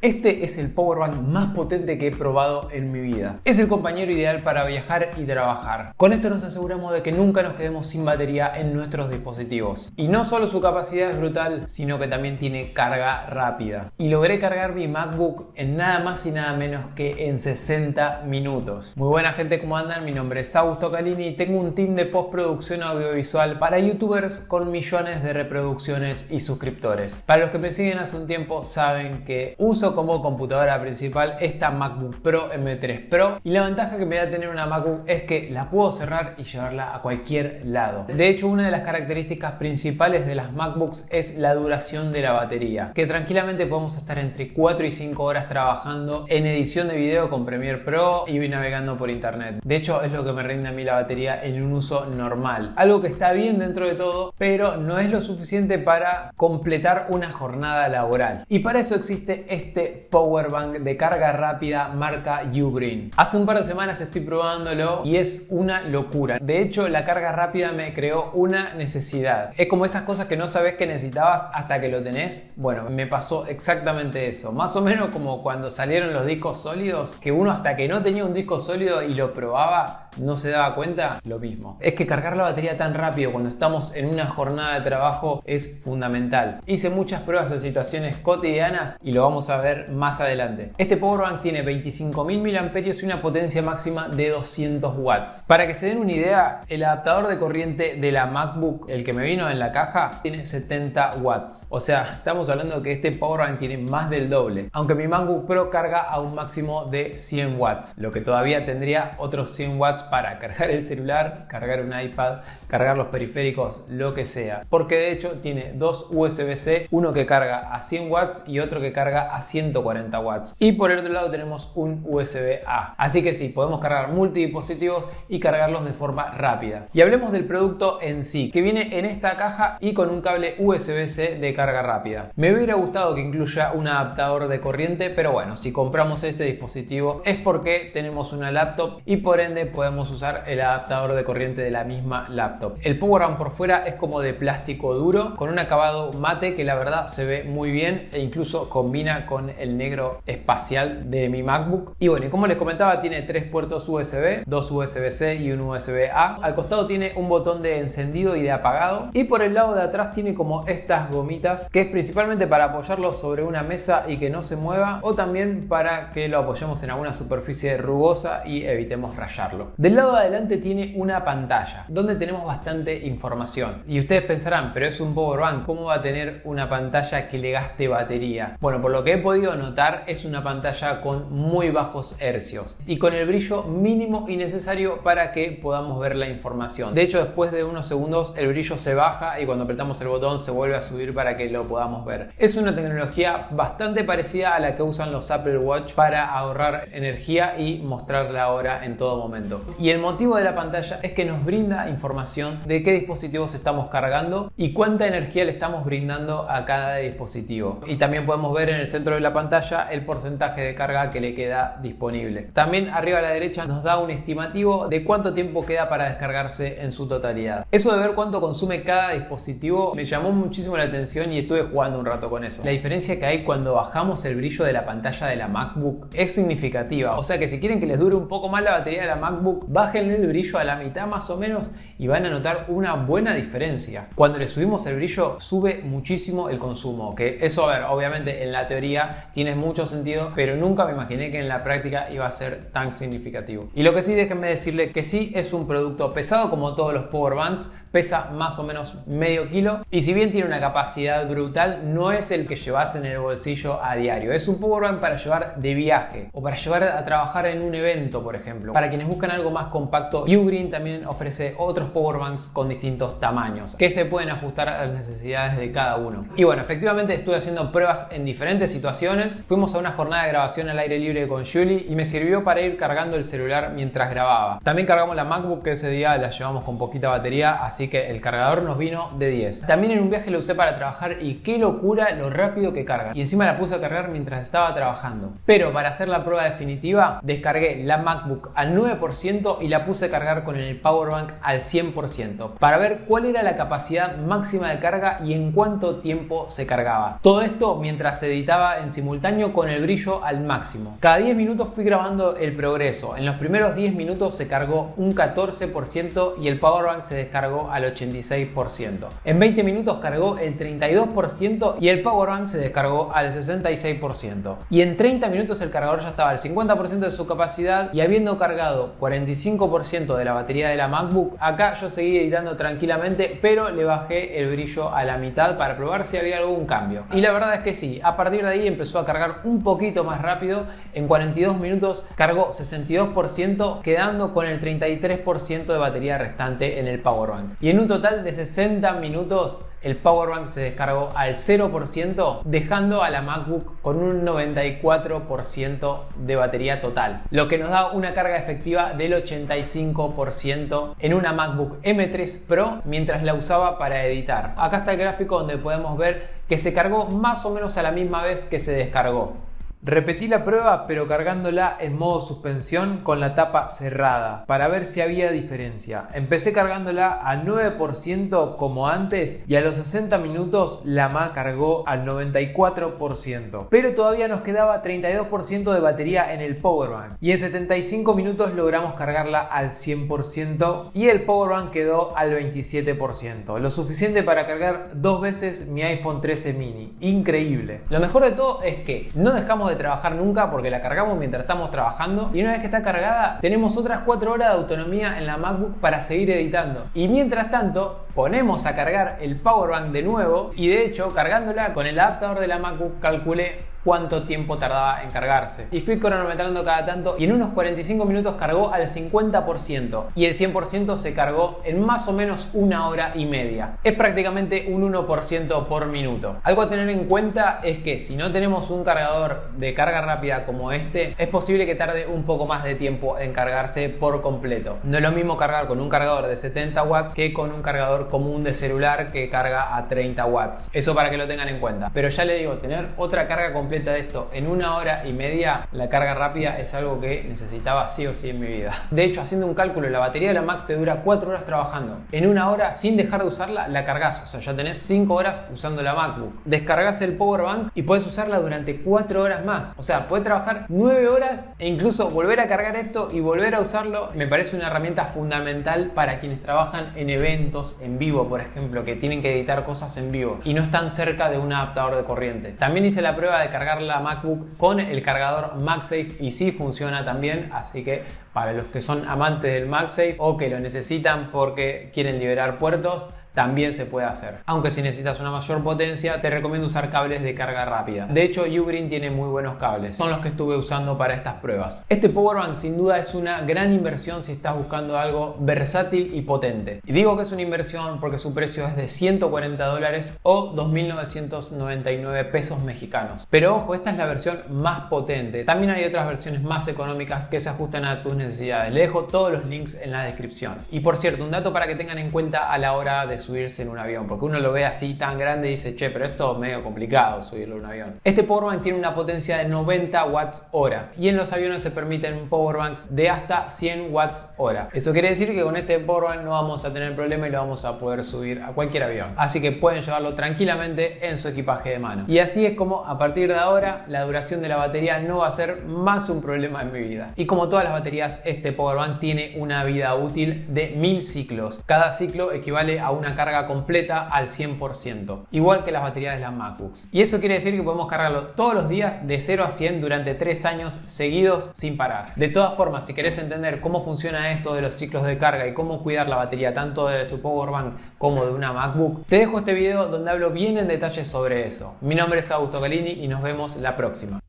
Este es el powerbank más potente que he probado en mi vida. Es el compañero ideal para viajar y trabajar. Con esto nos aseguramos de que nunca nos quedemos sin batería en nuestros dispositivos. Y no solo su capacidad es brutal, sino que también tiene carga rápida. Y logré cargar mi MacBook en nada más y nada menos que en 60 minutos. Muy buena gente, ¿cómo andan? Mi nombre es Augusto Calini y tengo un team de postproducción audiovisual para youtubers con millones de reproducciones y suscriptores. Para los que me siguen hace un tiempo saben que uso como computadora principal esta MacBook Pro M3 Pro, y la ventaja que me da tener una MacBook es que la puedo cerrar y llevarla a cualquier lado. De hecho, una de las características principales de las MacBooks es la duración de la batería, que tranquilamente podemos estar entre 4 y 5 horas trabajando en edición de video con Premiere Pro y navegando por internet. De hecho, es lo que me rinde a mí la batería en un uso normal, algo que está bien dentro de todo, pero no es lo suficiente para completar una jornada laboral. Y para eso existe este powerbank de carga rápida marca Ugreen. Hace un par de semanas estoy probándolo y es una locura. De hecho, la carga rápida me creó una necesidad. Es como esas cosas que no sabes que necesitabas hasta que lo tenés. Bueno, me pasó exactamente eso. Más o menos como cuando salieron los discos sólidos, que uno hasta que no tenía un disco sólido y lo probaba no se daba cuenta. Lo mismo. Es que cargar la batería tan rápido cuando estamos en una jornada de trabajo es fundamental. Hice muchas pruebas en situaciones cotidianas y lo vamos a ver más adelante. Este powerbank tiene 25.000 mAh y una potencia máxima de 200 watts. Para que se den una idea, el adaptador de corriente de la MacBook, el que me vino en la caja, tiene 70 watts. O sea, estamos hablando de que este powerbank tiene más del doble. Aunque mi MacBook Pro carga a un máximo de 100 watts, lo que todavía tendría otros 100 watts para cargar el celular, cargar un iPad, cargar los periféricos, lo que sea. Porque de hecho tiene dos USB-C, uno que carga a 100 watts y otro que carga a 140 watts. Y por el otro lado tenemos un USB-A. Así que sí, podemos cargar multidispositivos y cargarlos de forma rápida. Y hablemos del producto en sí, que viene en esta caja y con un cable USB-C de carga rápida. Me hubiera gustado que incluya un adaptador de corriente, pero bueno, si compramos este dispositivo es porque tenemos una laptop y por ende podemos usar el adaptador de corriente de la misma laptop. El powerbank por fuera es como de plástico duro, con un acabado mate que la verdad se ve muy bien e incluso combina con el negro espacial de mi MacBook. Y bueno, y como les comentaba, tiene 3 puertos USB, 2 USB-C y un USB-A. Al costado tiene un botón de encendido y de apagado, y por el lado de atrás tiene como estas gomitas, que es principalmente para apoyarlo sobre una mesa y que no se mueva, o también para que lo apoyemos en alguna superficie rugosa y evitemos rayarlo. Del lado de adelante tiene una pantalla donde tenemos bastante información, y ustedes pensarán, pero es un powerbank, ¿cómo va a tener una pantalla que le gaste batería? Bueno, por lo que he podido notar, es una pantalla con muy bajos hercios y con el brillo mínimo y necesario para que podamos ver la información. De hecho, después de unos segundos el brillo se baja y cuando apretamos el botón se vuelve a subir para que lo podamos ver. Es una tecnología bastante parecida a la que usan los Apple Watch para ahorrar energía y mostrar la hora en todo momento. Y el motivo de la pantalla es que nos brinda información de qué dispositivos estamos cargando y cuánta energía le estamos brindando a cada dispositivo. Y también podemos ver en el centro de la pantalla el porcentaje de carga que le queda disponible. También arriba a la derecha nos da un estimativo de cuánto tiempo queda para descargarse en su totalidad. Eso de ver cuánto consume cada dispositivo me llamó muchísimo la atención y estuve jugando un rato con eso. La diferencia que hay cuando bajamos el brillo de la pantalla de la MacBook es significativa. O sea que si quieren que les dure un poco más la batería de la MacBook, bájenle el brillo a la mitad más o menos y van a notar una buena diferencia. Cuando le subimos el brillo sube muchísimo el consumo, que eso, a ver, obviamente en la teoría tiene mucho sentido, pero nunca me imaginé que en la práctica iba a ser tan significativo. Y lo que sí, déjenme decirle que sí es un producto pesado como todos los powerbanks, pesa más o menos medio kilo y si bien tiene una capacidad brutal, no es el que llevas en el bolsillo a diario. Es un powerbank para llevar de viaje o para llevar a trabajar en un evento, por ejemplo. Para quienes buscan algo más compacto, Ugreen también ofrece otros powerbanks con distintos tamaños que se pueden ajustar a las necesidades de cada uno. Y bueno, efectivamente estuve haciendo pruebas en diferentes situaciones. Fuimos a una jornada de grabación al aire libre con Julie y me sirvió para ir cargando el celular mientras grababa. También cargamos la MacBook, que ese día la llevamos con poquita batería, así así que el cargador nos vino de 10. También en un viaje lo usé para trabajar y qué locura lo rápido que carga. Y encima la puse a cargar mientras estaba trabajando. Pero para hacer la prueba definitiva, descargué la MacBook al 9% y la puse a cargar con el Powerbank al 100% para ver cuál era la capacidad máxima de carga y en cuánto tiempo se cargaba. Todo esto mientras se editaba en simultáneo con el brillo al máximo. Cada 10 minutos fui grabando el progreso. En los primeros 10 minutos se cargó un 14% y el Powerbank se descargó al 86%. En 20 minutos cargó el 32% y el Powerbank se descargó al 66%. Y en 30 minutos el cargador ya estaba al 50% de su capacidad y habiendo cargado 45% de la batería de la MacBook, acá yo seguí editando tranquilamente, pero le bajé el brillo a la mitad para probar si había algún cambio. Y la verdad es que sí, a partir de ahí empezó a cargar un poquito más rápido. En 42 minutos cargó 62%, quedando con el 33% de batería restante en el Powerbank. Y en un total de 60 minutos el Powerbank se descargó al 0%, dejando a la MacBook con un 94% de batería total, lo que nos da una carga efectiva del 85% en una MacBook M3 Pro mientras la usaba para editar. Acá está el gráfico donde podemos ver que se cargó más o menos a la misma vez que se descargó. Repetí la prueba pero cargándola en modo suspensión con la tapa cerrada para ver si había diferencia. Empecé cargándola al 9% como antes y a los 60 minutos la Mac cargó al 94%. Pero todavía nos quedaba 32% de batería en el Powerbank y en 75 minutos logramos cargarla al 100% y el Powerbank quedó al 27%. Lo suficiente para cargar 2 veces mi iPhone 13 mini. Increíble. Lo mejor de todo es que no dejamos de trabajar nunca porque la cargamos mientras estamos trabajando y una vez que está cargada tenemos otras 4 horas de autonomía en la MacBook para seguir editando y mientras tanto ponemos a cargar el Powerbank de nuevo y de hecho cargándola con el adaptador de la MacBook calculé cuánto tiempo tardaba en cargarse y fui cronometrando cada tanto y en unos 45 minutos cargó al 50% y el 100% se cargó en más o menos 1 hora y media. Es prácticamente un 1% por minuto. Algo a tener en cuenta es que si no tenemos un cargador de carga rápida como este, es posible que tarde un poco más de tiempo en cargarse por completo. No es lo mismo cargar con un cargador de 70 watts que con un cargador común de celular que carga a 30 watts. Eso para que lo tengan en cuenta. Pero ya le digo, tener otra carga completa de esto en 1 hora y media, la carga rápida es algo que necesitaba sí o sí en mi vida. De hecho, haciendo un cálculo, la batería de la Mac te dura 4 horas trabajando. En 1 hora, sin dejar de usarla, la cargas. O sea, ya tenés 5 horas usando la MacBook. Descargas el Powerbank y puedes usarla durante 4 horas más. O sea, puedes trabajar 9 horas e incluso volver a cargar esto y volver a usarlo. Me parece una herramienta fundamental para quienes trabajan en eventos en vivo, por ejemplo, que tienen que editar cosas en vivo y no están cerca de un adaptador de corriente. También hice la prueba de cargar la MacBook con el cargador MagSafe y sí funciona también, así que para los que son amantes del MagSafe o que lo necesitan porque quieren liberar puertos, también se puede hacer. Aunque si necesitas una mayor potencia, te recomiendo usar cables de carga rápida. De hecho, Ugreen tiene muy buenos cables. Son los que estuve usando para estas pruebas. Este Powerbank sin duda es una gran inversión si estás buscando algo versátil y potente. Y digo que es una inversión porque su precio es de $140 o 2.999 pesos mexicanos. Pero ojo, esta es la versión más potente. También hay otras versiones más económicas que se ajustan a tus necesidades. Le dejo todos los links en la descripción. Y por cierto, un dato para que tengan en cuenta a la hora de subirse en un avión, porque uno lo ve así tan grande y dice, che, pero esto es medio complicado subirlo en un avión. Este Powerbank tiene una potencia de 90 watts hora y en los aviones se permiten Powerbanks de hasta 100 watts hora. Eso quiere decir que con este Powerbank no vamos a tener problema y lo vamos a poder subir a cualquier avión. Así que pueden llevarlo tranquilamente en su equipaje de mano. Y así es como a partir de ahora la duración de la batería no va a ser más un problema en mi vida. Y como todas las baterías, este Powerbank tiene una vida útil de 1000 ciclos. Cada ciclo equivale a una carga completa al 100%, igual que las baterías de las MacBooks. Y eso quiere decir que podemos cargarlo todos los días de 0 a 100 durante 3 años seguidos sin parar. De todas formas, si querés entender cómo funciona esto de los ciclos de carga y cómo cuidar la batería tanto de tu Powerbank como de una MacBook, te dejo este video donde hablo bien en detalle sobre eso. Mi nombre es Augusto Galini y nos vemos la próxima.